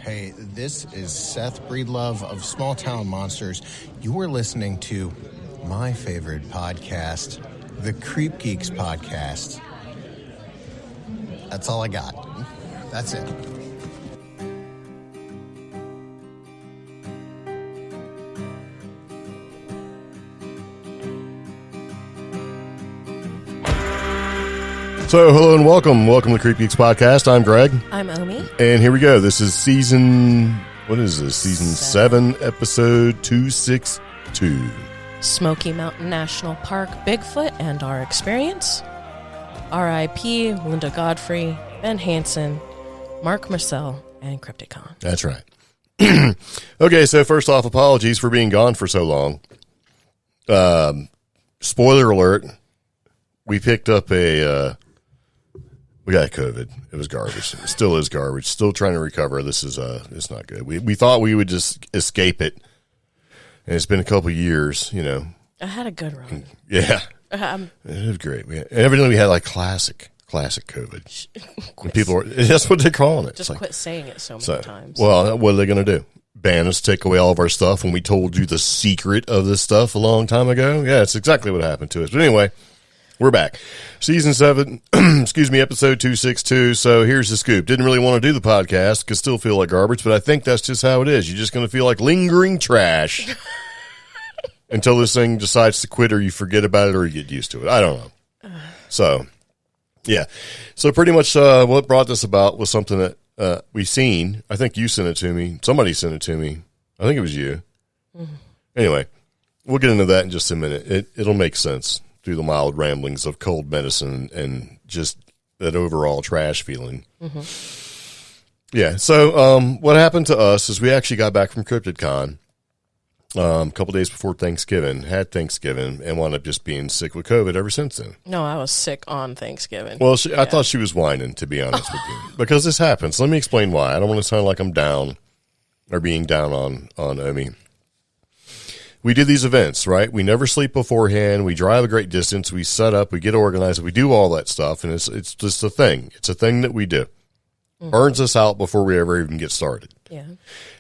Hey, this is Seth Breedlove of Small Town Monsters. You are listening to my favorite podcast, the CreepGeeks Podcast. That's all I got. That's it. So, hello and welcome. Welcome to the CreepGeeks Podcast. I'm Greg. I'm Omi. And here we go. This is season 7, episode 262. Smoky Mountain National Park, Bigfoot, and our experience. R.I.P. Linda Godfrey, Ben Hansen, Marc, Myrsell, and Cryptidcon. That's right. Okay, so first off, apologies for being gone for so long. Spoiler alert. We picked up we got COVID. It was garbage. It still is garbage. Still trying to recover. This is it's not good. We thought we would just escape it, and it's been a couple of years. You know, I had a good run. Yeah, it was great. Evidently we had like classic COVID. That's what they're calling it. Just quit saying it so many times. Well, what are they going to do? Ban us, take away all of our stuff when we told you the secret of this stuff a long time ago? Yeah, it's exactly what happened to us. But anyway. We're back. Season 7, episode 262. So here's the scoop. Didn't really want to do the podcast because still feel like garbage, but I think that's just how it is. You're just going to feel like lingering trash until this thing decides to quit or you forget about it or you get used to it. I don't know. So, yeah. So pretty much what brought this about was something that we seen. I think you sent it to me. Somebody sent it to me. I think it was you. Mm-hmm. Anyway, we'll get into that in just a minute. It'll make sense. Through the mild ramblings of cold medicine and just that overall trash feeling. Mm-hmm. Yeah. So what happened to us is we actually got back from Cryptidcon a couple days before Thanksgiving, had Thanksgiving, and wound up just being sick with COVID ever since then. No, I was sick on Thanksgiving. Well, I thought she was whining, to be honest with you, because this happens. Let me explain why. I don't want to sound like I'm down or being down on Omi. We do these events, right? We never sleep beforehand. We drive a great distance. We set up. We get organized. We do all that stuff, and it's just a thing. It's a thing that we do. Mm-hmm. Burns us out before we ever even get started. Yeah.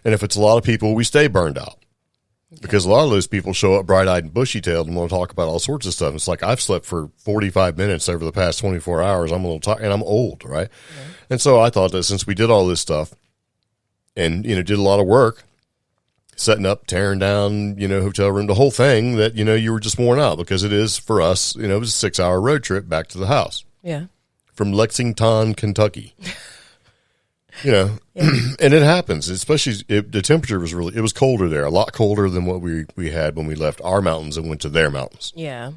And if it's a lot of people, we stay burned out. Okay. Because a lot of those people show up bright-eyed and bushy-tailed and want to talk about all sorts of stuff. It's like I've slept for 45 minutes over the past 24 hours. I'm a little tired, and I'm old, right? Yeah. And so I thought that since we did all this stuff and, did a lot of work, setting up, tearing down, hotel room, the whole thing that, you were just worn out because it is for us, it was a 6-hour road trip back to the house. Yeah. From Lexington, Kentucky. Yeah. And it happens, especially the temperature was it was colder there, a lot colder than what we had when we left our mountains and went to their mountains. Yeah.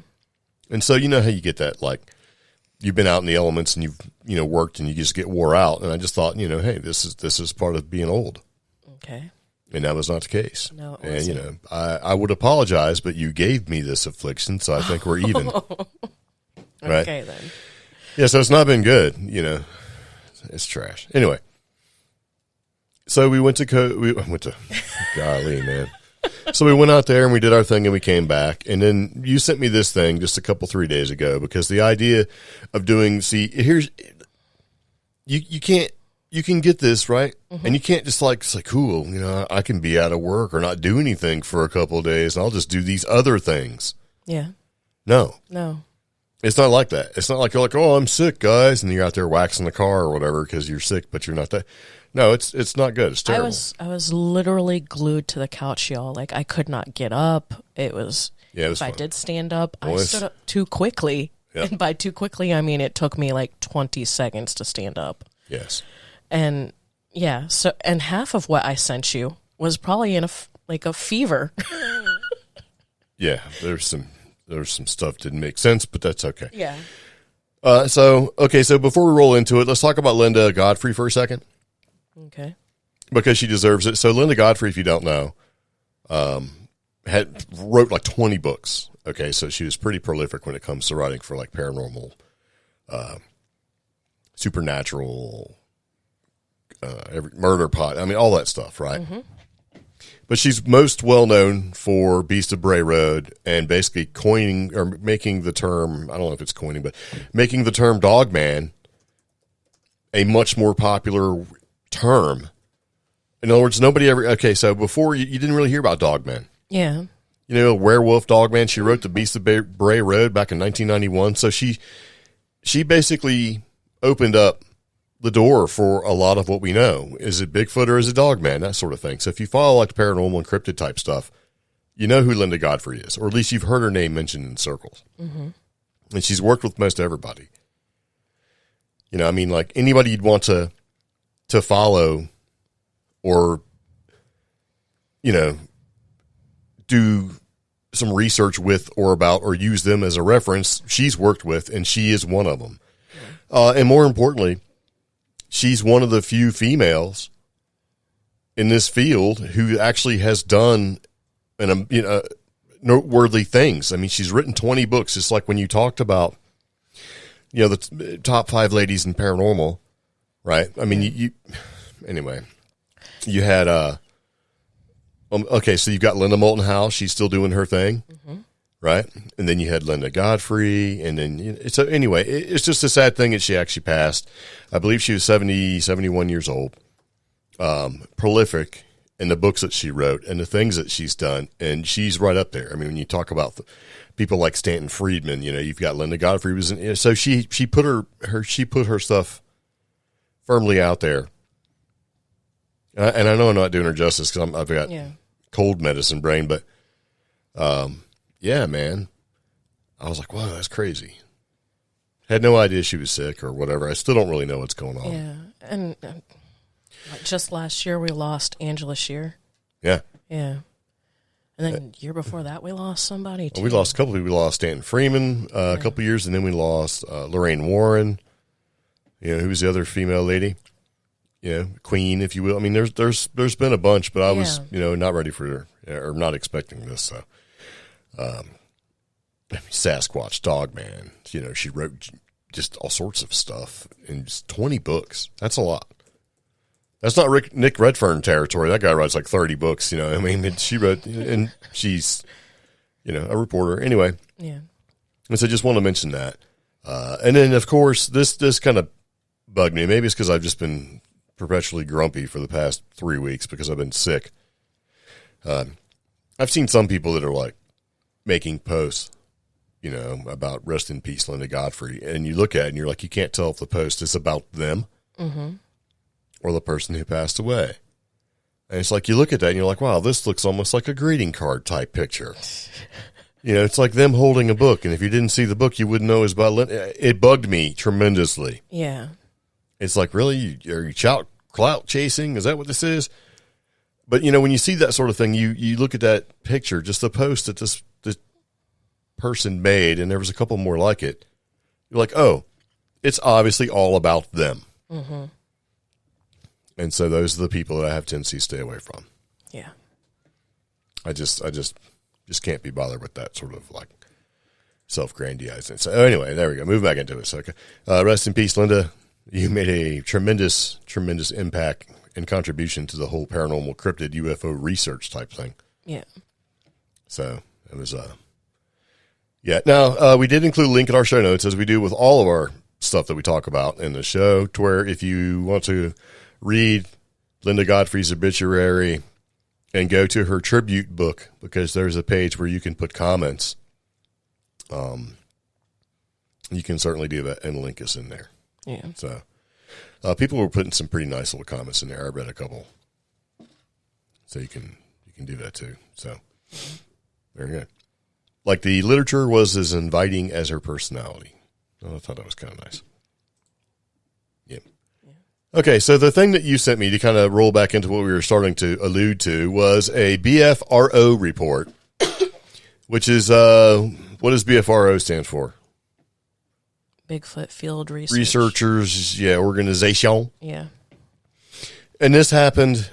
And so, you know how you get that, like, you've been out in the elements and you've, worked and you just get wore out. And I just thought, hey, this is part of being old. Okay. And that was not the case. No, it wasn't. And, I would apologize, but you gave me this affliction, so I think we're even. Right? Okay, then. Yeah, so it's not been good, It's trash. Anyway. So we went to golly, man. So we went out there and we did our thing and we came back. And then you sent me this thing just 3 days ago because the idea of you can get this, right? Mm-hmm. And you can't just say, cool, I can be out of work or not do anything for a couple of days and I'll just do these other things. Yeah. No. It's not like that. It's not like you're like, oh, I'm sick, guys. And you're out there waxing the car or whatever because you're sick, but you're not that. No, it's not good. It's terrible. I was literally glued to the couch, y'all. Like I could not get up. It was if fun. I did stand up, I stood up too quickly. Yep. And by too quickly, I mean it took me like 20 seconds to stand up. Yes. And yeah, and half of what I sent you was probably in a fever. Yeah, there's some stuff didn't make sense, but that's okay. Yeah. So before we roll into it, let's talk about Linda Godfrey for a second. Okay. Because she deserves it. So Linda Godfrey, if you don't know, wrote like 20 books. Okay, so she was pretty prolific when it comes to writing for like paranormal, supernatural, murder pot. I mean, all that stuff, right? Mm-hmm. But she's most well known for Beast of Bray Road and basically coining or making the term, I don't know if it's coining, but making the term Dogman a much more popular term In other words, nobody ever. Okay, so before you didn't really hear about Dogman. Yeah. You know, Werewolf Dogman. She wrote The Beast of Bray Road back in 1991. So she basically opened up the door for a lot of what we know. Is it Bigfoot or is it Dogman? That sort of thing. So if you follow like the paranormal and cryptid type stuff, you know who Linda Godfrey is, or at least you've heard her name mentioned in circles. Mm-hmm. And she's worked with most everybody. You know, I mean, like anybody you'd want to follow or, you know, do some research with or about or use them as a reference, she's worked with, and she is one of them. And more importantly, she's one of the few females in this field who actually has done noteworthy things. I mean, she's written 20 books. It's like when you talked about, you know, the top 5 ladies in paranormal, right? I mean, anyway, you had, okay, so you've got Linda Moulton Howe. She's still doing her thing, right? And then you had Linda Godfrey. And then, so anyway, it's just a sad thing that she actually passed. I believe she was 71 years old. Prolific in the books that she wrote and the things that she's done. And she's right up there. I mean, when you talk about people like Stanton Friedman, you know, you've got Linda Godfrey so she put her stuff firmly out there. And I know I'm not doing her justice because I've got cold medicine brain, but yeah, man, I was like, wow, that's crazy. Had no idea she was sick or whatever. I still don't really know what's going on. Yeah, and just last year we lost Angela Shear. Yeah. Yeah. And then the year before that we lost somebody too. We lost a couple. We lost Stanton Freeman a couple of years, and then we lost Lorraine Warren. You know, who was the other female lady? You know, Queen, if you will. I mean, there's been a bunch, but I was, you know, not ready for or not expecting this. So, Sasquatch, Dogman. You know, she wrote just all sorts of stuff in just 20 books. That's a lot. That's not Nick Redfern territory. That guy writes like 30 books. You know, I mean, she wrote, and she's, you know, a reporter anyway. Yeah. And so, I just want to mention that. And then, of course, this kind of bugged me. Maybe it's because I've just been perpetually grumpy for the past 3 weeks because I've been sick. I've seen some people that are like making posts, you know, about rest in peace, Linda Godfrey. And you look at it and you're like, you can't tell if the post is about them or the person who passed away. And it's like, you look at that and you're like, wow, this looks almost like a greeting card type picture. You know, it's like them holding a book. And if you didn't see the book, you wouldn't know it was about Linda. It bugged me tremendously. Yeah. It's like, really? Are you clout chasing? Is that what this is? But, you know, when you see that sort of thing, you look at that picture, just the post that this person made, and there was a couple more like it. You're like, oh, it's obviously all about them. Mm-hmm. And so those are the people that I have tendency to stay away from. Yeah. I just can't be bothered with that sort of like self-grandizing. So anyway, there we go. Move back into it. So, okay. Rest in peace, Linda. You made a tremendous, tremendous impact and contribution to the whole paranormal cryptid UFO research type thing. Yeah. So it was, yeah. Now, we did include a link in our show notes, as we do with all of our stuff that we talk about in the show, to where if you want to read Linda Godfrey's obituary and go to her tribute book, because there's a page where you can put comments. You can certainly do that and link us in there. Yeah. So, people were putting some pretty nice little comments in there. I read a couple. So you can do that too. So, very good. Like the literature was as inviting as her personality. Oh, I thought that was kind of nice. Yeah. Okay, so the thing that you sent me to kind of roll back into what we were starting to allude to was a BFRO report, which is, what does BFRO stand for? Bigfoot Field Research. Researchers, organization. Yeah. And this happened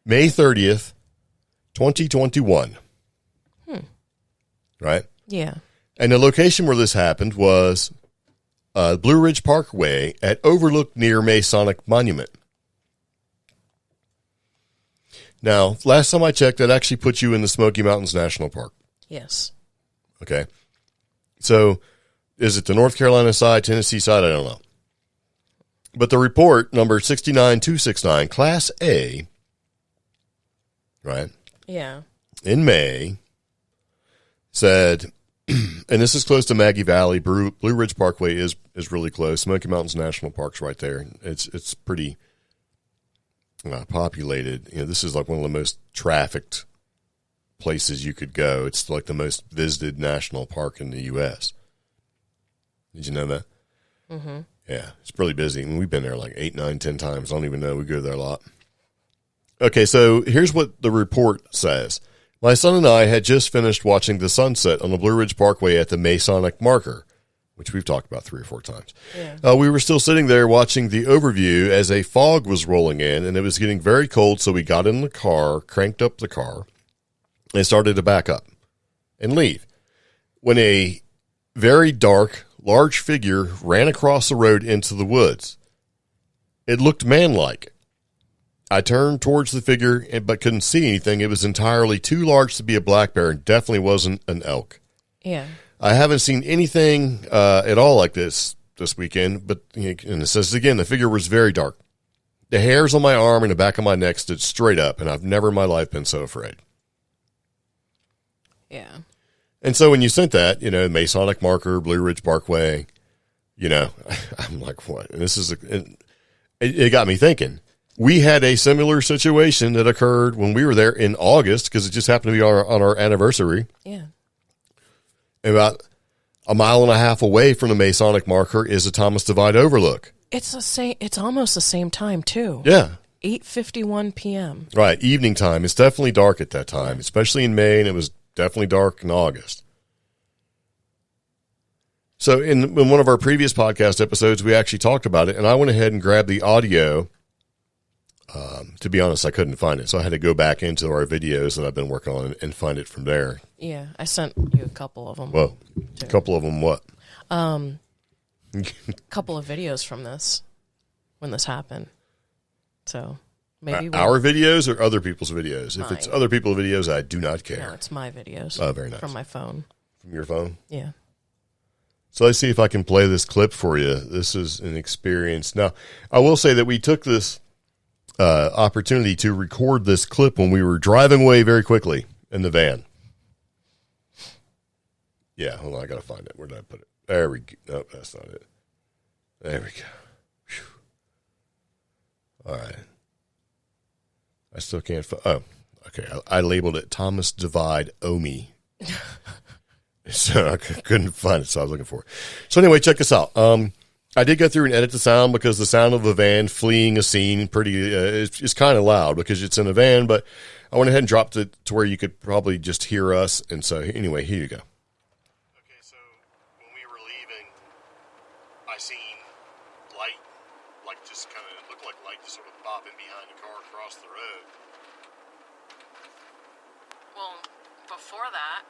May 30th, 2021. Right? Yeah. And the location where this happened was Blue Ridge Parkway at Overlook near Masonic Monument. Now, last time I checked, that actually put you in the Smoky Mountains National Park. Yes. Okay. So, is it the North Carolina side, Tennessee side? I don't know. But the report, number 69269, Class A, right? Yeah. In May, said, and this is close to Maggie Valley. Blue Ridge Parkway is really close. Smoky Mountains National Park's right there. It's pretty populated. You know, this is like one of the most trafficked places you could go. It's like the most visited national park in the U.S. Did you know that? Mm-hmm. Yeah, it's really busy. And we've been there like 8, 9, 10 times. I don't even know. We go there a lot. Okay, so here's what the report says. My son and I had just finished watching the sunset on the Blue Ridge Parkway at the Masonic Marker, which we've talked about 3 or 4 times. Yeah. We were still sitting there watching the overview as a fog was rolling in, and it was getting very cold, so we got in the car, cranked up the car, and started to back up and leave. When a very dark, large figure ran across the road into the woods. It looked man-like. I turned towards the figure, but couldn't see anything. It was entirely too large to be a black bear and definitely wasn't an elk. Yeah. I haven't seen anything at all like this weekend, but and it says again, the figure was very dark. The hairs on my arm and the back of my neck stood straight up, and I've never in my life been so afraid. Yeah. And so when you sent that, Masonic Marker, Blue Ridge Parkway, I'm like, what? And this is it got me thinking. We had a similar situation that occurred when we were there in August because it just happened to be on our anniversary. Yeah. About a mile and a half away from the Masonic Marker is the Thomas Divide Overlook. It's almost the same time too. Yeah. 8:51 p.m. Right, evening time. It's definitely dark at that time, especially in May, and it was definitely dark in August. So in one of our previous podcast episodes, we actually talked about it, and I went ahead and grabbed the audio. To be honest, I couldn't find it, so I had to go back into our videos that I've been working on and find it from there. Yeah, I sent you a couple of them. Whoa, too. A couple of them what? A couple of videos from this, when this happened. So maybe our videos or other people's videos? Mine. If it's other people's videos, I do not care. No, it's my videos. Oh, very nice. From my phone. From your phone? Yeah. So let's see if I can play this clip for you. This is an experience. Now, I will say that we took this opportunity to record this clip when we were driving away very quickly in the van. Yeah, hold on, I gotta find it. Where did I put it? There we go. Nope, that's not it. There we go. Whew. All right. I still can't find. Oh, okay. I labeled it Thomas Divide Omi. So I couldn't find it, so I was looking for it. So anyway, check this out. I did go through and edit the sound because the sound of a van fleeing a scene is kind of loud because it's in a van, but I went ahead and dropped it to where you could probably just hear us. And so anyway, here you go. Okay, so when we were leaving, I seen light, like just kind of looked like light just sort of bobbing behind the car across the road. Well, before that,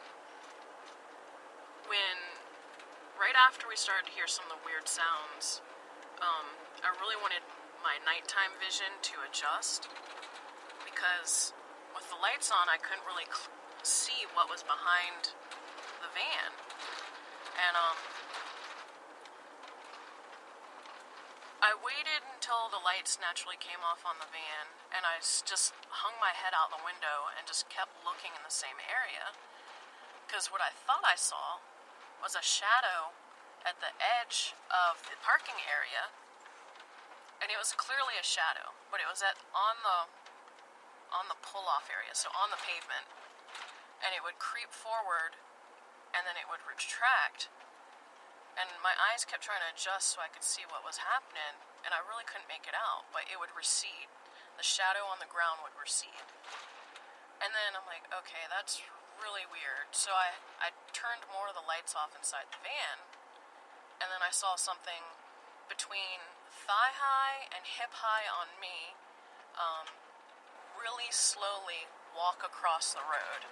right after we started to hear some of the weird sounds, I really wanted my nighttime vision to adjust because with the lights on, I couldn't really see what was behind the van. And I waited until the lights naturally came off on the van, and I just hung my head out the window and just kept looking in the same area because what I thought I saw was a shadow at the edge of the parking area, and it was clearly a shadow, but it was on the pull-off area, so on the pavement, and it would creep forward, and then it would retract, and my eyes kept trying to adjust so I could see what was happening, and I really couldn't make it out, but it would recede. The shadow on the ground would recede. And then I'm like, okay, that's really weird. So I turned more of the lights off inside the van, and then I saw something between thigh high and hip high on me really slowly walk across the road.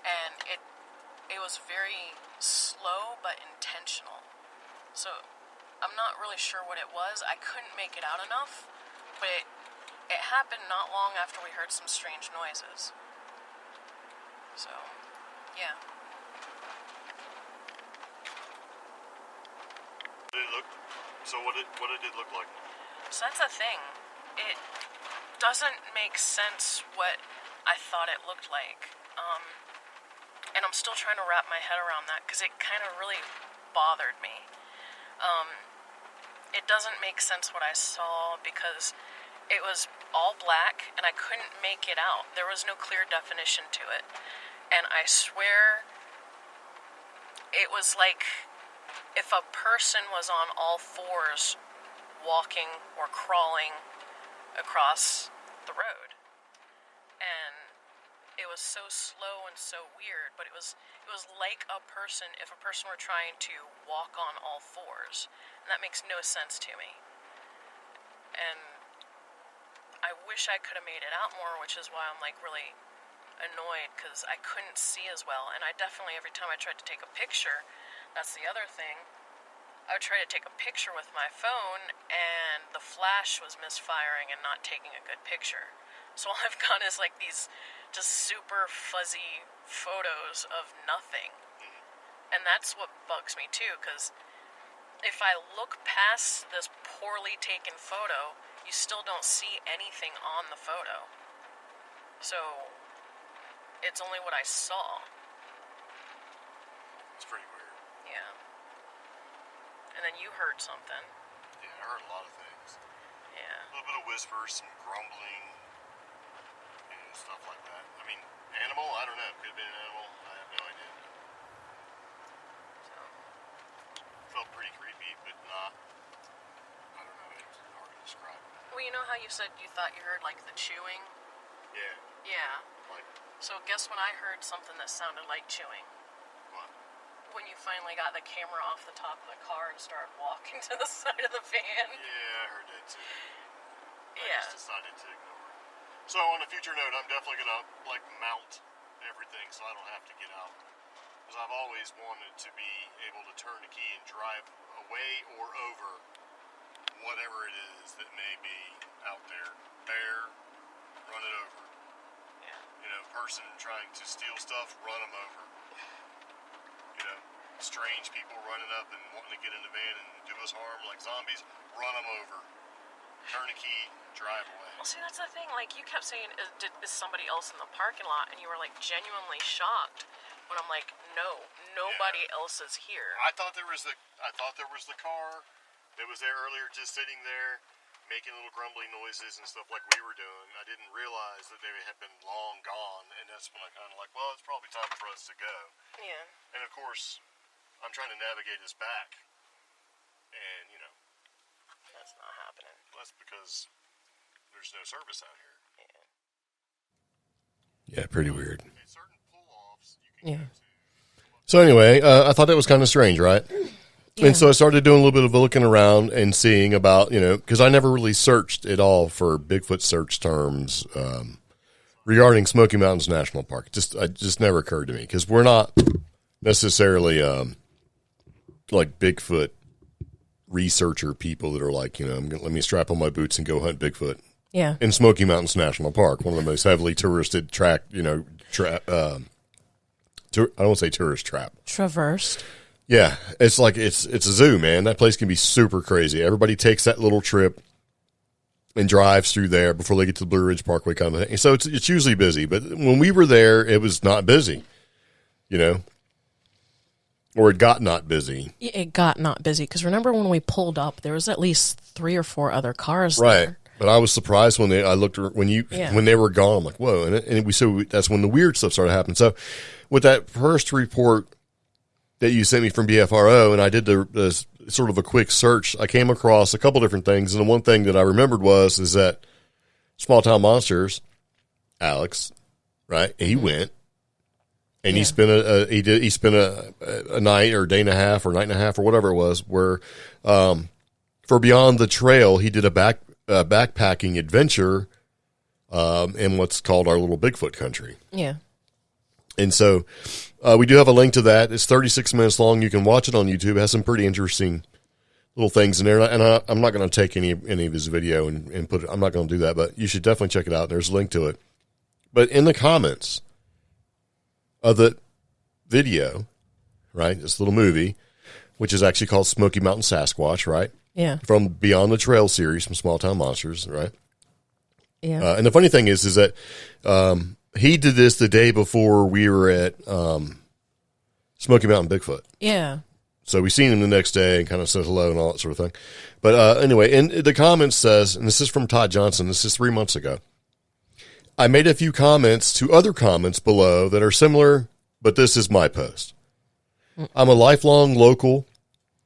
And it was very slow but intentional. So I'm not really sure what it was. I couldn't make it out enough, but it happened not long after we heard some strange noises. So, yeah. What did it look like? So that's the thing. It doesn't make sense what I thought it looked like. And I'm still trying to wrap my head around that because it kind of really bothered me. It doesn't make sense what I saw because it was all black and I couldn't make it out. There was no clear definition to it. And I swear it was like if a person was on all fours walking or crawling across the road. And it was so slow and so weird, but it was like a person, if a person were trying to walk on all fours. And that makes no sense to me. And I wish I could have made it out more, which is why I'm like really annoyed, because I couldn't see as well. And I definitely, every time I tried to take a picture, that's the other thing, I would try to take a picture with my phone, and the flash was misfiring and not taking a good picture. So all I've got is like these just super fuzzy photos of nothing. And that's what bugs me too, because if I look past this poorly taken photo, you still don't see anything on the photo. So it's only what I saw. It's pretty weird. Yeah. And then you heard something. Yeah, I heard a lot of things. Yeah. A little bit of whispers, some grumbling, and stuff like that. I mean, animal? I don't know. Could have been an animal. I have no idea. So. Felt pretty creepy, but not. I don't know. It's hard to describe. Well, you know how you said you thought you heard like the chewing? Yeah. Yeah. Like. So guess when I heard something that sounded like chewing? What? When you finally got the camera off the top of the car and started walking to the side of the van. Yeah, I heard that too. I Yeah. just decided to ignore it. So on a future note, I'm definitely gonna like mount everything so I don't have to get out. Because I've always wanted to be able to turn the key and drive away or over whatever it is that may be out there. Bear, run it over. Yeah. You know, person trying to steal stuff, run them over. You know, strange people running up and wanting to get in the van and do us harm like zombies, run them over. Turn the key, drive away. Well, see, that's the thing. Like, you kept saying, is somebody else in the parking lot? And you were, like, genuinely shocked. When I'm like, no, nobody else is here. I thought there was the car that was there earlier, just sitting there, making little grumbling noises and stuff like we were doing. I didn't realize that they had been long gone, and that's when I kind of like, well, it's probably time for us to go. Yeah. And of course, I'm trying to navigate this back, and you know, that's not happening. That's because there's no service out here. Yeah. Yeah, pretty weird. Certain pull-offs you can Yeah. go to. So anyway, I thought that was kind of strange, right? Yeah. And so I started doing a little bit of looking around and seeing about, you know, because I never really searched at all for Bigfoot search terms regarding Smoky Mountains National Park. It just never occurred to me because we're not necessarily like Bigfoot researcher people that are like, you know, let me strap on my boots and go hunt Bigfoot. Yeah. In Smoky Mountains National Park, one of the most heavily touristed I don't want to say tourist trap. Traversed. Yeah, it's like it's a zoo, man. That place can be super crazy. Everybody takes that little trip and drives through there before they get to the Blue Ridge Parkway kind of thing. So it's usually busy, but when we were there, it was not busy, you know, or it got not busy. It got not busy because remember when we pulled up, there was at least 3 or 4 other cars right. there. But I was surprised when they were gone. I'm like, whoa! And that's when the weird stuff started happening. So, with that first report that you sent me from BFRO, and I did the sort of a quick search, I came across a couple different things, and the one thing that I remembered is that Small Town Monsters, Alex, right? He went and he spent a night or day and a half or night and a half or whatever it was, where for Beyond the Trail, he did a backpacking adventure in what's called our little Bigfoot country. Yeah. And so we do have a link to that. It's 36 minutes long. You can watch it on YouTube. It has some pretty interesting little things in there. And I'm not going to take any of his video and put it. I'm not going to do that, but you should definitely check it out. There's a link to it. But in the comments of the video, right, this little movie, which is actually called Smoky Mountain Sasquatch, right? Yeah. From Beyond the Trail series from Small Town Monsters, right? Yeah. And the funny thing is that he did this the day before we were at Smoky Mountain Bigfoot. Yeah. So we seen him the next day and kind of said hello and all that sort of thing. But anyway, and the comment says, and this is from Todd Johnson, this is 3 months ago, I made a few comments to other comments below that are similar, but this is my post. I'm a lifelong local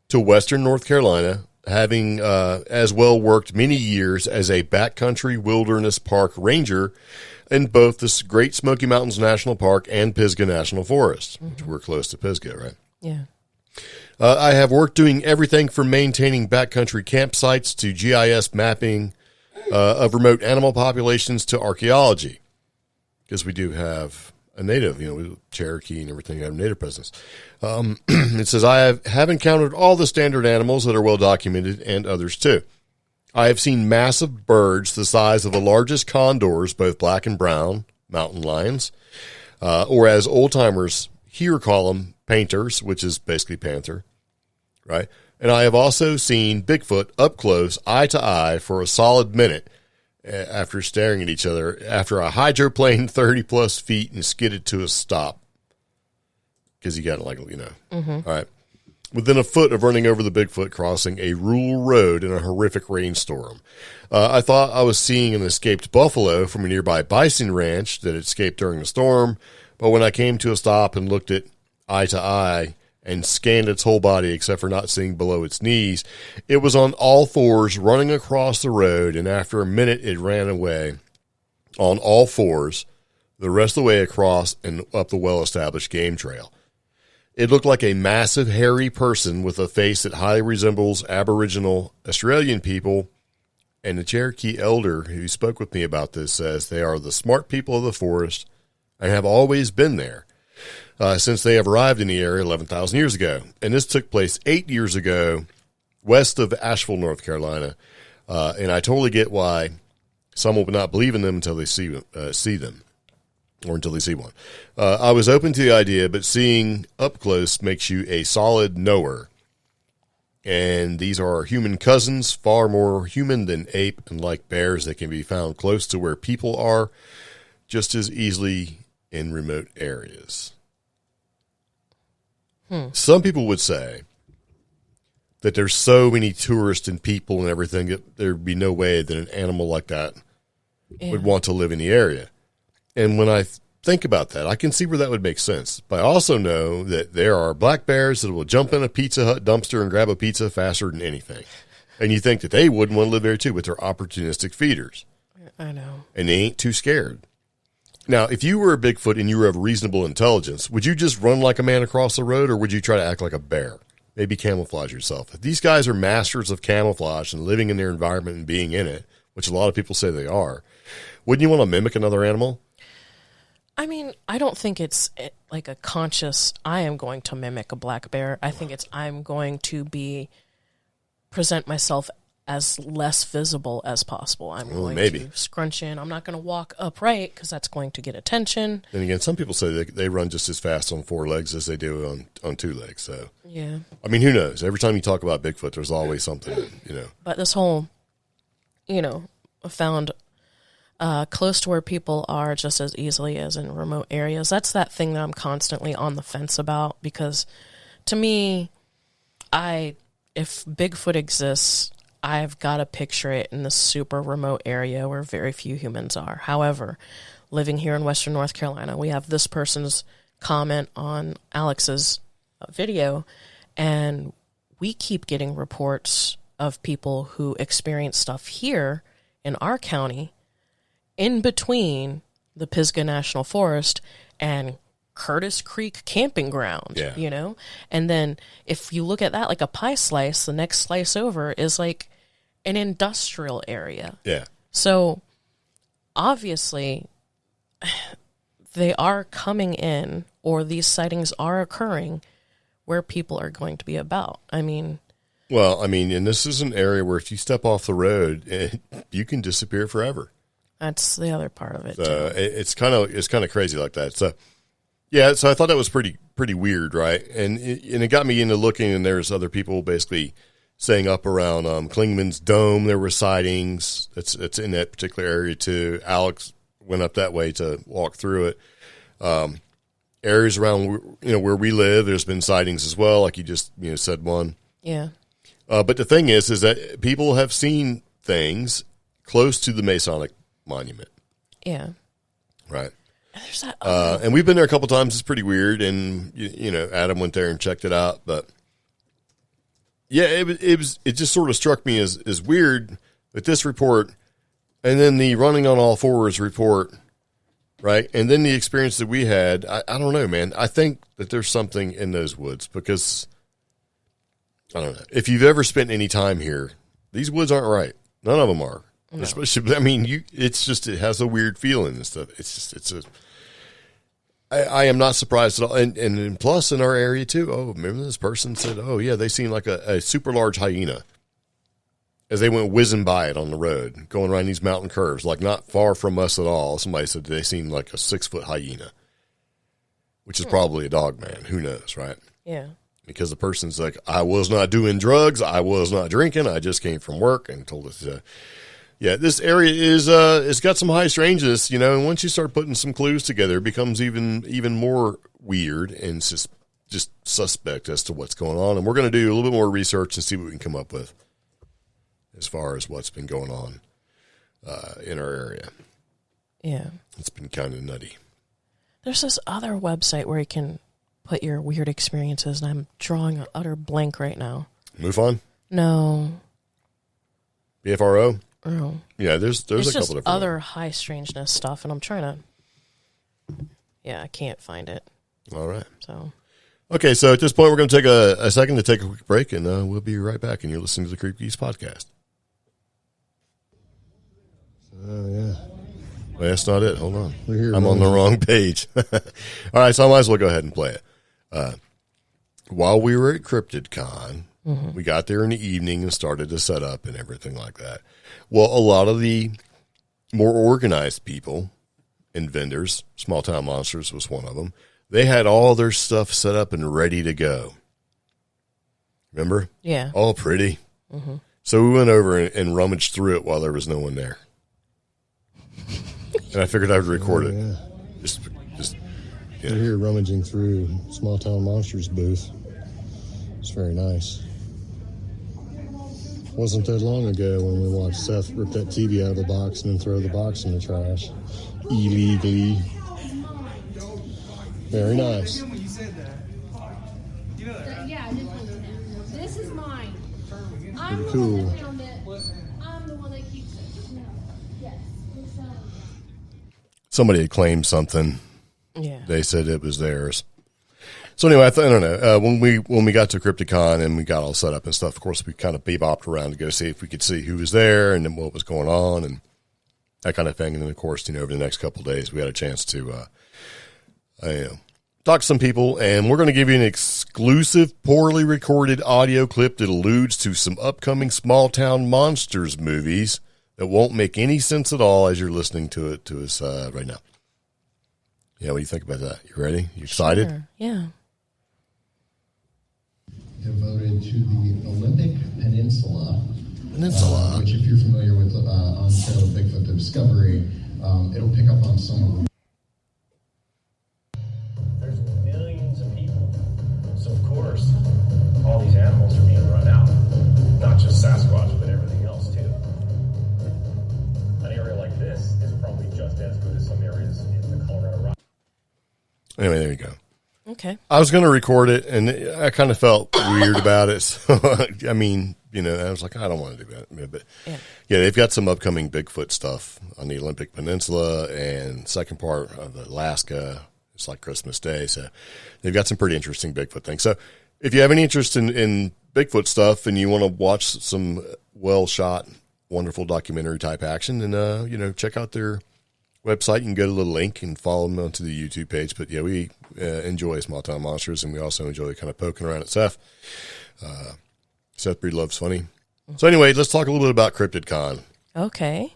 to Western North Carolina, having as well worked many years as a backcountry wilderness park ranger in both the Great Smoky Mountains National Park and Pisgah National Forest, which we're close to Pisgah, right? Yeah. I have worked doing everything from maintaining backcountry campsites to GIS mapping of remote animal populations to archaeology, because we do have a native, Cherokee and everything, have native presence. It says, I have encountered all the standard animals that are well documented and others too. I have seen massive birds the size of the largest condors, both black and brown, mountain lions, or as old timers here call them, painters, which is basically panther, right? And I have also seen Bigfoot up close, eye to eye, for a solid minute after staring at each other after I hydroplaned 30 plus feet and skidded to a stop. Because he got all right. Within a foot of running over the Bigfoot crossing a rural road in a horrific rainstorm. I thought I was seeing an escaped buffalo from a nearby bison ranch that escaped during the storm, but when I came to a stop and looked at eye to eye and scanned its whole body except for not seeing below its knees, it was on all fours running across the road, and after a minute it ran away on all fours the rest of the way across and up the well-established game trail. It looked like a massive hairy person with a face that highly resembles Aboriginal Australian people, and the Cherokee elder who spoke with me about this says they are the smart people of the forest and have always been there since they have arrived in the area 11,000 years ago. And this took place 8 years ago west of Asheville, North Carolina, and I totally get why some will not believe in them until they see them. Or until they see one. I was open to the idea, but seeing up close makes you a solid knower. And these are human cousins, far more human than ape, and like bears, they can be found close to where people are just as easily in remote areas. Some people would say that there's so many tourists and people and everything that there'd be no way that an animal like that would want to live in the area. And when I think about that, I can see where that would make sense. But I also know that there are black bears that will jump in a Pizza Hut dumpster and grab a pizza faster than anything. And you think that they wouldn't want to live there too, but they're opportunistic feeders. I know. And they ain't too scared. Now, if you were a Bigfoot and you were of reasonable intelligence, would you just run like a man across the road, or would you try to act like a bear? Maybe camouflage yourself. If these guys are masters of camouflage and living in their environment and being in it, which a lot of people say they are, wouldn't you want to mimic another animal? I mean, I don't think it's like a conscious, I am going to mimic a black bear. I think it's, I'm going to present myself as less visible as possible. I'm going to scrunch in. I'm not going to walk upright because that's going to get attention. And again, some people say they run just as fast on 4 legs as they do on 2 legs. So, yeah. I mean, who knows? Every time you talk about Bigfoot, there's always something, But this whole, found close to where people are just as easily as in remote areas. That's that thing that I'm constantly on the fence about, because to me, if Bigfoot exists, I've got to picture it in this super remote area where very few humans are. However, living here in Western North Carolina, we have this person's comment on Alex's video, and we keep getting reports of people who experience stuff here in our county in between the Pisgah National Forest and Curtis Creek Camping Ground, And then if you look at that like a pie slice, the next slice over is like an industrial area. Yeah. So obviously they are coming in, or these sightings are occurring where people are going to be about. And this is an area where if you step off the road, you can disappear forever. That's the other part of it. So it's kind of crazy like that. So yeah, so I thought that was pretty weird, right? And it got me into looking, and there's other people basically saying up around Klingman's Dome there were sightings. It's in that particular area too. Alex went up that way to walk through it. Areas around, where we live, there's been sightings as well, like you just, said one. Yeah. But the thing is that people have seen things close to the Masonic monument. Yeah. Right. There's that and we've been there a couple times. It's pretty weird. And, Adam went there and checked it out. But, yeah, it just sort of struck me as weird with this report and then the running on all fours report, right? And then the experience that we had. I don't know, man. I think that there's something in those woods because, I don't know. If you've ever spent any time here, these woods aren't right. None of them are. No. Especially, I mean, it has a weird feeling and stuff. I am not surprised at all. And plus in our area too. Oh, remember this person said, oh yeah, they seen like a super large hyena as they went whizzing by it on the road, going around these mountain curves, like not far from us at all. Somebody said they seen like a 6-foot hyena, which is probably a dog man. Who knows, right? Yeah. Because the person's like, I was not doing drugs. I was not drinking. I just came from work and told us, yeah, this area is, it's got some high strangeness, and once you start putting some clues together, it becomes even more weird and it's just suspect as to what's going on. And we're going to do a little bit more research and see what we can come up with as far as what's been going on, in our area. Yeah. It's been kind of nutty. There's this other website where you can put your weird experiences, and I'm drawing an utter blank right now. MUFON? No. BFRO? Oh. Yeah, there's a couple different other high strangeness stuff, and I'm trying to. Yeah, I can't find it. All right. So. Okay, so at this point, we're going to take a second to take a quick break, and we'll be right back. And you're listening to the CreepGeeks Podcast. Oh yeah. Well, that's not it. Hold on. I'm on the wrong page. All right, so I might as well go ahead and play it. While we were at Cryptidcon, we got there in the evening and started to set up and everything like that. Well, a lot of the more organized people and vendors, Small Town Monsters was one of them, they had all their stuff set up and ready to go. Remember? Yeah. All pretty. Mm-hmm. So we went over and rummaged through it while there was no one there. And I figured I would record it. Yeah. Just We're here rummaging through Small Town Monsters booth. It's very nice. Wasn't that long ago when we watched Seth rip that TV out of the box and then throw the box in the trash. Illegally. Very nice. Yeah, this is mine. I'm Pretty the cool. one that found it. I'm the one that keeps it. Yes. somebody had claimed something. Yeah. They said it was theirs. So anyway, I don't know. When we got to Cryptidcon and we got all set up and stuff, of course, we kind of bebopped around to go see if we could see who was there and then what was going on and that kind of thing. And then, of course, over the next couple of days, we had a chance to talk to some people, and we're going to give you an exclusive, poorly recorded audio clip that alludes to some upcoming Small Town Monsters movies that won't make any sense at all as you're listening to it to us right now. Yeah, what do you think about that? You ready? You excited? Sure. Yeah. Devoted to the Olympic Peninsula. Peninsula. Which, if you're familiar with on-trail Bigfoot discovery, it'll pick up on some of them. There's millions of people. So, of course, all these animals are being run out. Not just Sasquatch, but everything else, too. An area like this is probably just as good as some areas in the Colorado Rockies. Anyway, there you go. Okay. I was going to record it, and I kind of felt weird about it. So, I mean, I was like, I don't want to do that. But yeah, they've got some upcoming Bigfoot stuff on the Olympic Peninsula and second part of Alaska. It's like Christmas Day. So they've got some pretty interesting Bigfoot things. So if you have any interest in Bigfoot stuff and you want to watch some well-shot, wonderful documentary type action, then, check out their website. You can go to the link and follow them onto the YouTube page. But yeah, we enjoy Small Town Monsters, and we also enjoy kind of poking around at Seth. Seth Breedlove's funny. So anyway, let's talk a little bit about Cryptidcon. Okay.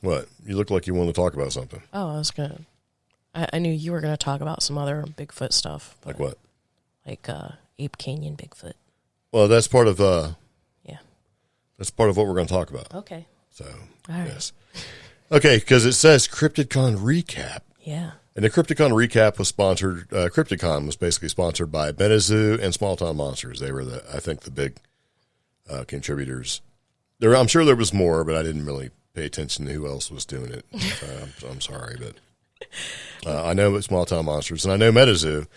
What? You look like you want to talk about something. Oh, I knew you were going to talk about some other Bigfoot stuff. Like what? Like Ape Canyon Bigfoot. Well, that's part of Yeah. that's part of what we're going to talk about. Okay. So All right. yes. Okay, because it says Cryptidcon recap. Yeah. And the Cryptidcon recap was sponsored. Cryptidcon was basically sponsored by MetaZoo and Small Town Monsters. They were I think the big contributors. I'm sure there was more, but I didn't really pay attention to who else was doing it. I'm sorry, but I know Small Town Monsters, and I know MetaZoo,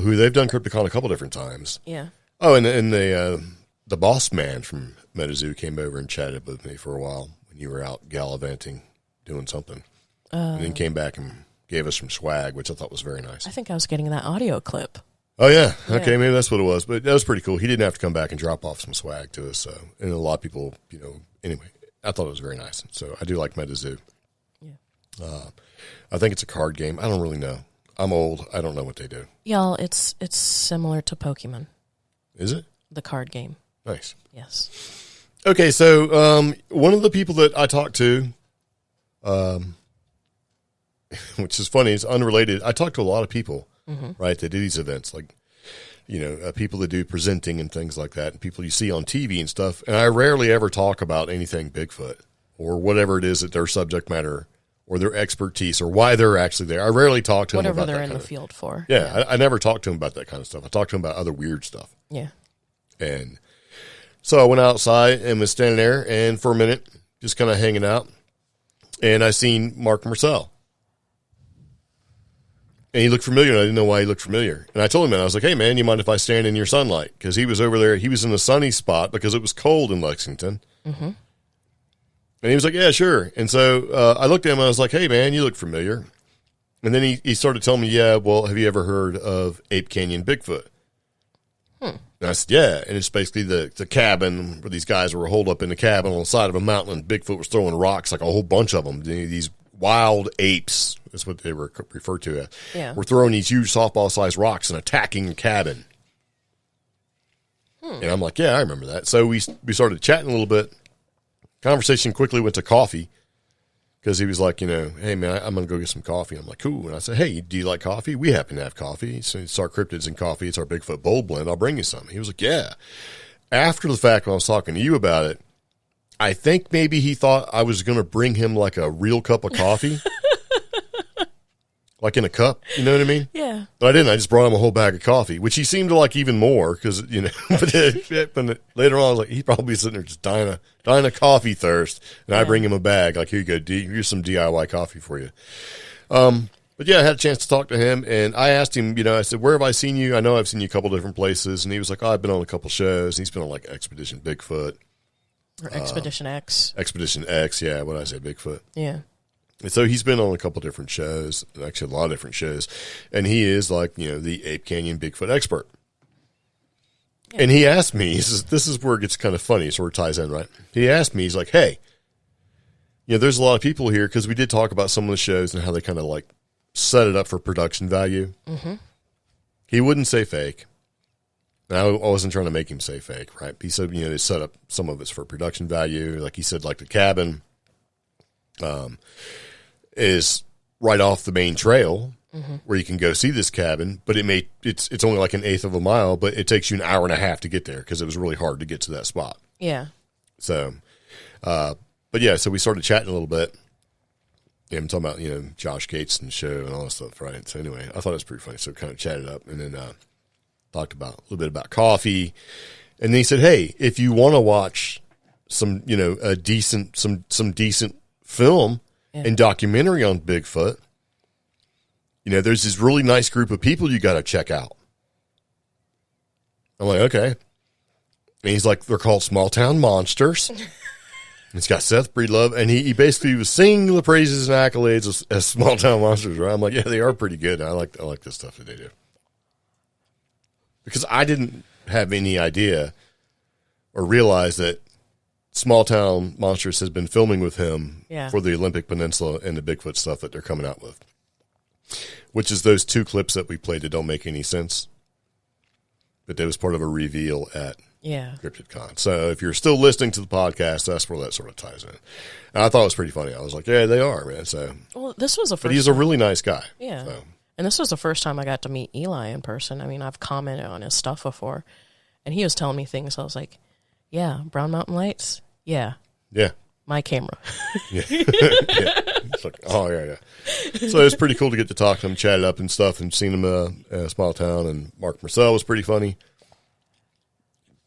who they've done Cryptidcon a couple different times. Yeah. Oh, and the boss man from MetaZoo came over and chatted with me for a while when you were out gallivanting, doing something, and then came back and gave us some swag, which I thought was very nice. I think I was getting that audio clip. Oh, yeah. Okay, maybe that's what it was. But that was pretty cool. He didn't have to come back and drop off some swag to us. So, and a lot of people, anyway, I thought it was very nice. So I do like MetaZoo. Yeah. I think it's a card game. I don't really know. I'm old. I don't know what they do. Y'all, it's similar to Pokemon. Is it? The card game. Nice. Yes. Okay, so one of the people that I talked to, which is funny, it's unrelated. I talk to a lot of people, right, that do these events, like, people that do presenting and things like that, and people you see on TV and stuff. And I rarely ever talk about anything Bigfoot or whatever it is that their subject matter or their expertise or why they're actually there. I rarely talk to them about whatever they're that in the field for. Yeah, I never talk to them about that kind of stuff. I talk to them about other weird stuff. Yeah. And so I went outside and was standing there, and for a minute, just kind of hanging out, and I seen Marc Myrsell. And he looked familiar, and I didn't know why he looked familiar. And I told him, and I was like, hey, man, you mind if I stand in your sunlight? Because he was over there. He was in a sunny spot because it was cold in Lexington. Mm-hmm. And he was like, yeah, sure. And so I looked at him, and I was like, hey, man, you look familiar. And then he started telling me, yeah, well, have you ever heard of Ape Canyon Bigfoot? And I said, yeah. And it's basically the cabin where these guys were holed up in the cabin on the side of a mountain, and Bigfoot was throwing rocks, like a whole bunch of them. These wild apes, that's what they were referred to as. Yeah. Were throwing these huge softball-sized rocks and attacking the cabin. And I'm like, yeah, I remember that. So we started chatting a little bit. Conversation quickly went to coffee because he was like, hey, man, I'm going to go get some coffee. I'm like, cool. And I said, hey, do you like coffee? We happen to have coffee. So it's our cryptids and coffee. It's our Bigfoot Bold Blend. I'll bring you some. He was like, yeah. After the fact, when I was talking to you about it, I think maybe he thought I was going to bring him like a real cup of coffee. Like in a cup, you know what I mean? Yeah. But I didn't. I just brought him a whole bag of coffee, which he seemed to like even more because, but later on, I was like, he's probably sitting there just dying of coffee thirst. And I bring him a bag, like, here you go, here's some DIY coffee for you. But yeah, I had a chance to talk to him, and I asked him, I said, where have I seen you? I know I've seen you a couple different places. And he was like, I've been on a couple shows. And he's been on like Expedition Bigfoot. Or Expedition X. Expedition X, yeah, what did I say, Bigfoot? Yeah. And so he's been on a couple different shows, actually a lot of different shows, and he is like, the Ape Canyon Bigfoot expert. Yeah. And he asked me, this is where it gets kind of funny, sort of ties in, right? He asked me, he's like, hey, there's a lot of people here, because we did talk about some of the shows and how they kind of like set it up for production value. Mm-hmm. He wouldn't say fake. And I wasn't trying to make him say fake, right? He said, they set up some of it's for production value. Like he said, like the cabin is right off the main trail where you can go see this cabin, but it's only like 1/8 of a mile, but it takes you an hour and a half to get there because it was really hard to get to that spot. Yeah. So, but yeah, so we started chatting a little bit. Yeah, I'm talking about, Josh Gates and the show and all that stuff, right? So anyway, I thought it was pretty funny. So kind of chatted up and then talked about a little bit about coffee. And then he said, hey, if you want to watch some, a decent, some decent film and documentary on Bigfoot, there's this really nice group of people you got to check out. I'm like, okay. And he's like, they're called Small Town Monsters. It's got Seth Breedlove, and he basically was singing the praises and accolades as Small Town Monsters, right? I'm like, yeah, they are pretty good. I like the stuff that they do. Because I didn't have any idea or realize that Small Town Monsters has been filming with him for the Olympic Peninsula and the Bigfoot stuff that they're coming out with. Which is those 2 clips that we played that don't make any sense. But that was part of a reveal at Cryptidcon. So if you're still listening to the podcast, that's where that sort of ties in. And I thought it was pretty funny. I was like, yeah, they are, man. So, well, this was the first But he's a really nice guy. Yeah. So. And this was the first time I got to meet Eli in person. I mean, I've commented on his stuff before. And he was telling me things. I was like, yeah, Brown Mountain Lights? Yeah. Yeah. my camera. Yeah. It's like, oh, yeah. So it's pretty cool to get to talk to him, chat it up and stuff, and seen him Small Town. And Marc Myrsell was pretty funny.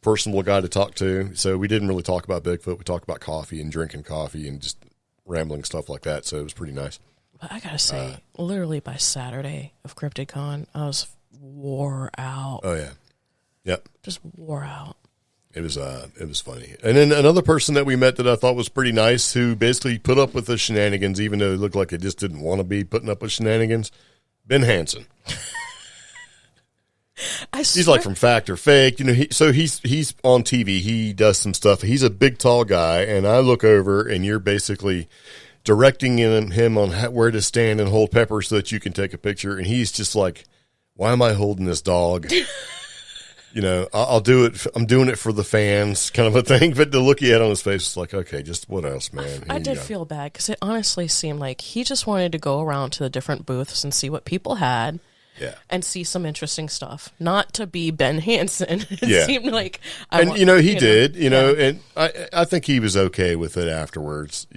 Personable guy to talk to. So we didn't really talk about Bigfoot. We talked about coffee and drinking coffee and just rambling stuff like that. So it was pretty nice. But I gotta say, literally by Saturday of Cryptidcon, I was wore out. Oh yeah, yep. Just wore out. It was funny. And then another person that we met that I thought was pretty nice, who basically put up with the shenanigans, even though it looked like they just didn't want to be putting up with shenanigans. Ben Hansen. He's like from Fact or Fake, he's on TV. He does some stuff. He's a big, tall guy, and I look over, and you're basically directing him on where to stand and hold Pepper so that you can take a picture. And he's just like, why am I holding this dog? I'll do it. I'm doing it for the fans kind of a thing. But the look he had on his face was like, okay, just what else, man? I did feel bad because it honestly seemed like he just wanted to go around to the different booths and see what people had. Yeah. And see some interesting stuff. Not to be Ben Hansen. It seemed like he did, and I think he was okay with it afterwards,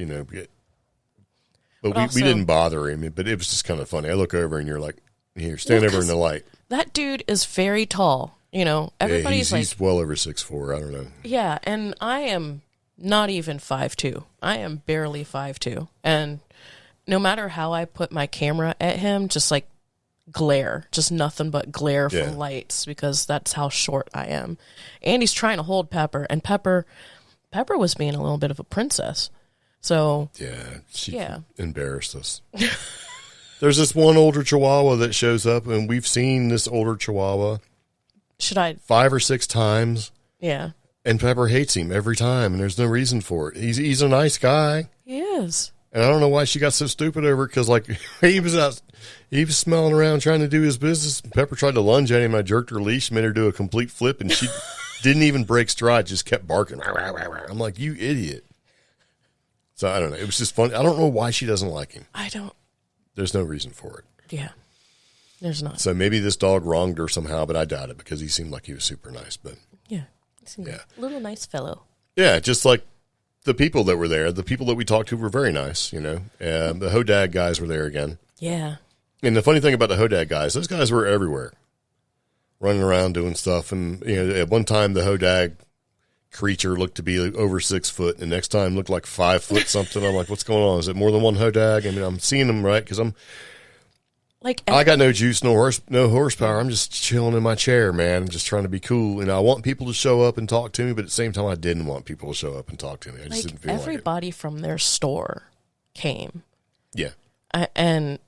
But we didn't bother him, but it was just kind of funny. I look over and you're like, here, stand over in the light. That dude is very tall. Everybody's he's well over 6'4". I don't know. Yeah, and I am not even 5'2". I am barely 5'2". And no matter how I put my camera at him, just like glare, just nothing but glare from lights, because that's how short I am. And he's trying to hold Pepper, and Pepper was being a little bit of a princess. So she embarrassed us. There's this one older Chihuahua that shows up, and we've seen this older Chihuahua 5 or 6 times. Yeah. And Pepper hates him every time, and there's no reason for it. He's a nice guy. He is. And I don't know why she got so stupid over it, because he was smelling around trying to do his business. Pepper tried to lunge at him. I jerked her leash, made her do a complete flip, and she didn't even break stride, just kept barking. I'm like, you idiot. So I don't know. It was just funny. I don't know why she doesn't like him. There's no reason for it. Yeah. There's not. So maybe this dog wronged her somehow, but I doubt it, because he seemed like he was super nice. But yeah. He seemed like a little nice fellow. Yeah, just like the people that were there, the people that we talked to were very nice, The Hodag guys were there again. Yeah. And the funny thing about the Hodag guys, those guys were everywhere, running around doing stuff. And, at one time the Hodag creature looked to be over 6 foot, and the next time looked like 5 foot something. I'm like, what's going on? Is it more than one Hodag? I mean, I'm seeing them, right? Because I got no juice, no horsepower. I'm just chilling in my chair, man. I'm just trying to be cool. And I want people to show up and talk to me, but at the same time, I didn't want people to show up and talk to me. I just didn't feel everybody like it. from their store came. Yeah. And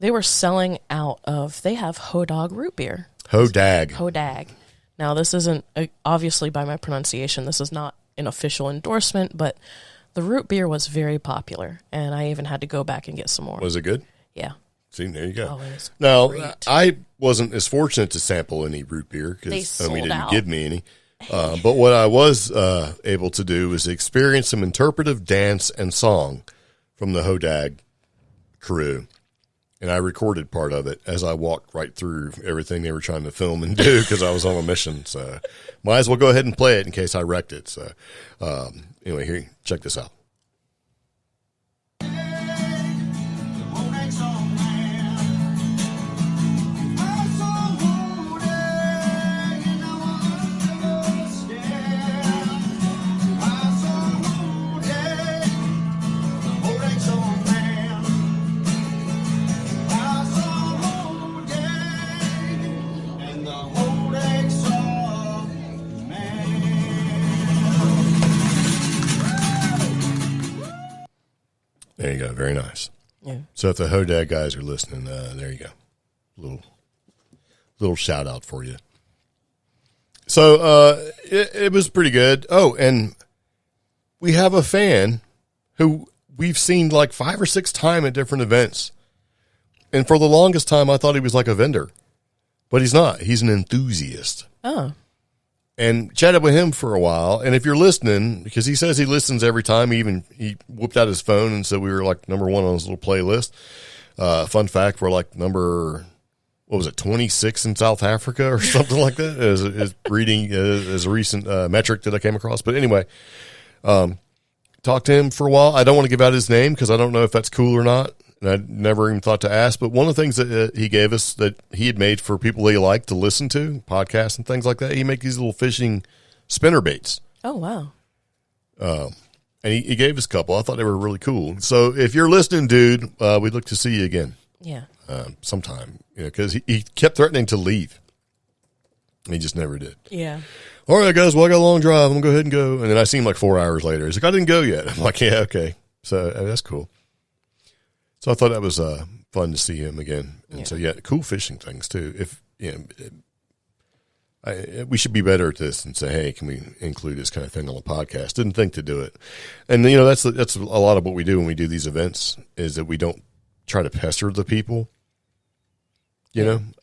they were selling out of, they have Hodag root beer. Hodag. Now, this isn't, obviously by my pronunciation, this is not an official endorsement, but the root beer was very popular, and I even had to go back and get some more. Was it good? Yeah. See, there you go. Oh, it was now, great. I wasn't as fortunate to sample any root beer, because they didn't give me any. But what I was able to do was experience some interpretive dance and song from the Hodag crew. And I recorded part of it as I walked right through everything they were trying to film and do, because I was on a mission. So might as well go ahead and play it in case I wrecked it. So anyway, here, check this out. There you go. Very nice. Yeah. So if the Hodag guys are listening, there you go. Little shout out for you. So it was pretty good. Oh, and we have a fan who we've seen like 5 or 6 times at different events. And for the longest time, I thought he was like a vendor. But he's not. He's an enthusiast. Oh. And chatted with him for a while. And if you're listening, because he says he listens every time, he whipped out his phone and said we were like number 1 on his little playlist. Fun fact, we're like number, 26 in South Africa or something like that, as reading as a recent metric that I came across. But anyway, talked to him for a while. I don't want to give out his name because I don't know if that's cool or not. And I never even thought to ask. But one of the things that he gave us that he had made for people he liked to listen to, podcasts and things like that, he make these little fishing spinner baits. Oh, wow. And he gave us a couple. I thought they were really cool. So if you're listening, dude, we'd look to see you again. Yeah. Sometime. Because he kept threatening to leave. And he just never did. Yeah. All right, guys, well, I got a long drive. I'm going to go ahead and go. And then I see him like 4 hours later. He's like, I didn't go yet. I'm like, yeah, okay. So that's cool. So I thought that was fun to see him again. And so, cool fishing things, too. If we should be better at this and say, hey, can we include this kind of thing on the podcast? Didn't think to do it. And, that's a lot of what we do when we do these events is that we don't try to pester the people, and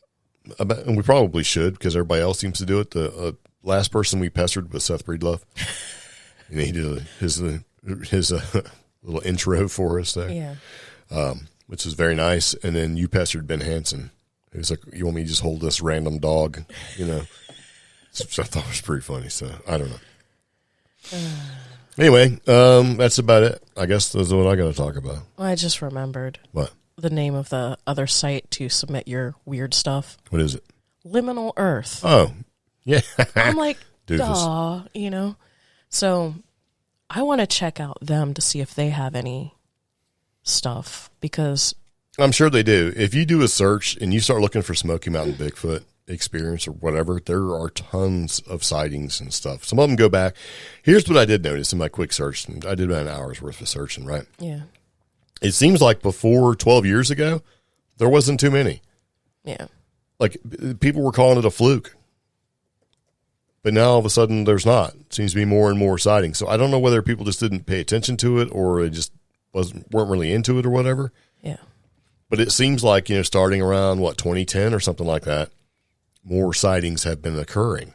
we probably should because everybody else seems to do it. The last person we pestered was Seth Breedlove. And he did his little intro for us there. Yeah. Which was very nice. And then you pestered Ben Hansen. He was like, you want me to just hold this random dog, Which I thought was pretty funny. So I don't know. Anyway, that's about it. I guess that's what I got to talk about. Well, I just remembered. What? The name of the other site to submit your weird stuff. What is it? Liminal Earth. Oh, yeah. I'm like, duh, So I want to check out them to see if they have any stuff because I'm sure they do. If you do a search and you start looking for Smoky Mountain Bigfoot experience or whatever, there are tons of sightings and stuff. Some of them go back. Here's what I did notice in my quick search. I did about an hour's worth of searching, right? Yeah. It seems like before 12 years ago, there wasn't too many. Yeah. Like people were calling it a fluke. But now all of a sudden there's not. It seems to be more and more sightings. So I don't know whether people just didn't pay attention to it or they just weren't really into it or whatever. Yeah. But it seems like, starting around 2010 or something like that, more sightings have been occurring.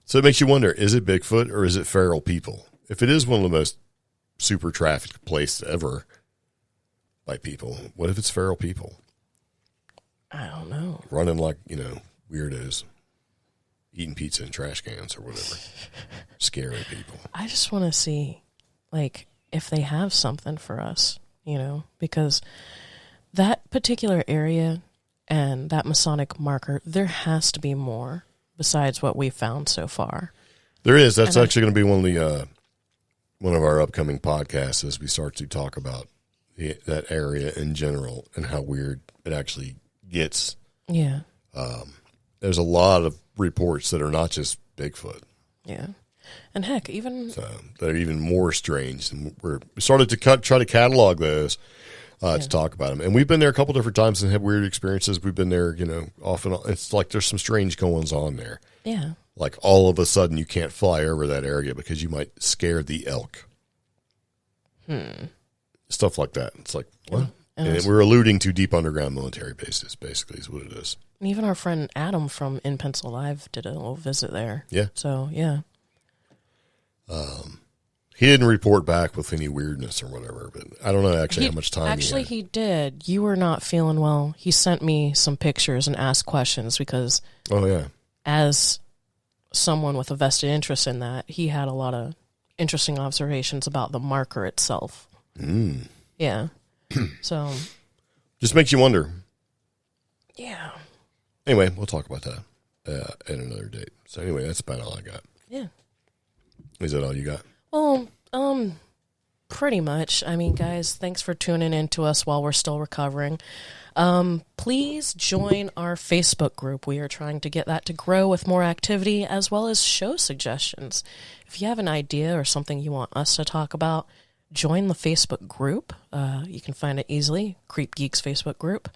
So it makes you wonder, is it Bigfoot or is it feral people? If it is one of the most super trafficked places ever by people, what if it's feral people? I don't know. Running like, weirdos. Eating pizza in trash cans or whatever. Scaring people. I just want to see, if they have something for us, because that particular area and that Masonic marker, there has to be more besides what we've found so far. There is. That's actually going to be one of our upcoming podcasts as we start to talk about that area in general and how weird it actually gets. Yeah. There's a lot of reports that are not just Bigfoot. Yeah. And heck, even... So they're even more strange. And we started to try to catalog those to talk about them. And we've been there a couple different times and had weird experiences. We've been there, off and on. It's like there's some strange goings on there. Yeah. Like all of a sudden you can't fly over that area because you might scare the elk. Stuff like that. It's like, what? And we're alluding to deep underground military bases, basically, is what it is. And even our friend Adam from In Pencil Live did a little visit there. Yeah. So, yeah. He didn't report back with any weirdness or whatever, but I don't know how much time Actually, he he did. You were not feeling well. He sent me some pictures and asked questions because as someone with a vested interest in that, he had a lot of interesting observations about the marker itself. Yeah. So. Just makes you wonder. Yeah. Anyway, we'll talk about that at another date. So anyway, that's about all I got. Yeah. Is that all you got? Well, pretty much. I mean, guys, thanks for tuning in to us while we're still recovering. Please join our Facebook group. We are trying to get that to grow with more activity as well as show suggestions. If you have an idea or something you want us to talk about, join the Facebook group. You can find it easily, CreepGeeks Facebook group,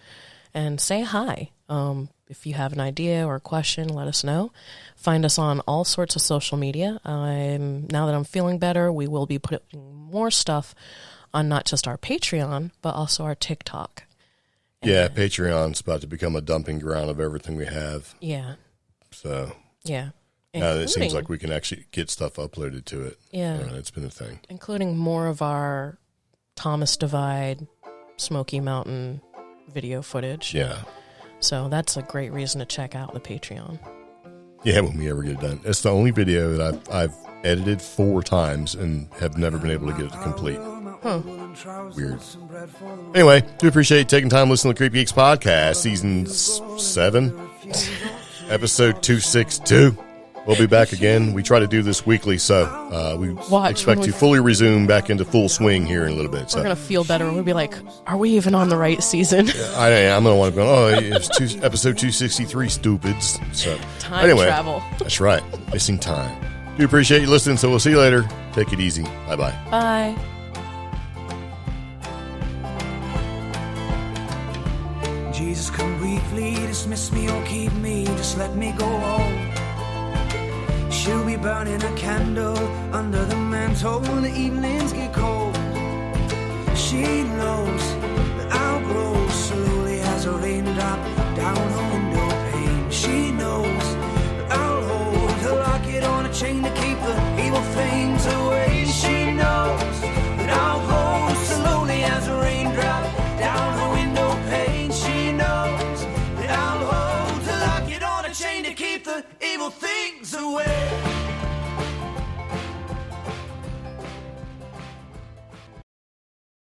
and say hi. If you have an idea or a question, let us know. Find us on all sorts of social media. Now that I'm feeling better, we will be putting more stuff on not just our Patreon, but also our TikTok. Yeah, Patreon's about to become a dumping ground of everything we have. Yeah. So. Yeah. Now it seems like we can actually get stuff uploaded to it. Yeah. It's been a thing. Including more of our Thomas Divide, Smoky Mountain video footage. Yeah. So that's a great reason to check out the Patreon. Yeah, when we ever get it done. It's the only video that I've edited 4 times and have never been able to get it to complete. Weird. Anyway, do appreciate you taking time listening to Creep Geeks Podcast, season 7, episode 262. We'll be back again. We try to do this weekly, so we expect to fully resume back into full swing here in a little bit. So. We're going to feel better. We'll be like, are we even on the right season? I'm going to want to go, it's episode 263, stupids. So, Time travel. That's right. Missing time. Do appreciate you listening, so we'll see you later. Take it easy. Bye-bye. Bye. Jesus, come briefly, dismiss me or keep me, just let me go home. She'll be burning a candle under the mantle when the evenings get cold. She knows that I'll grow slowly as a raindrop down her window pane. She knows that I'll hold her locket on a chain to keep the evil things away. She knows that I'll hold slowly as a raindrop down her window pane. She knows that I'll hold her locket on a chain to keep the evil things away.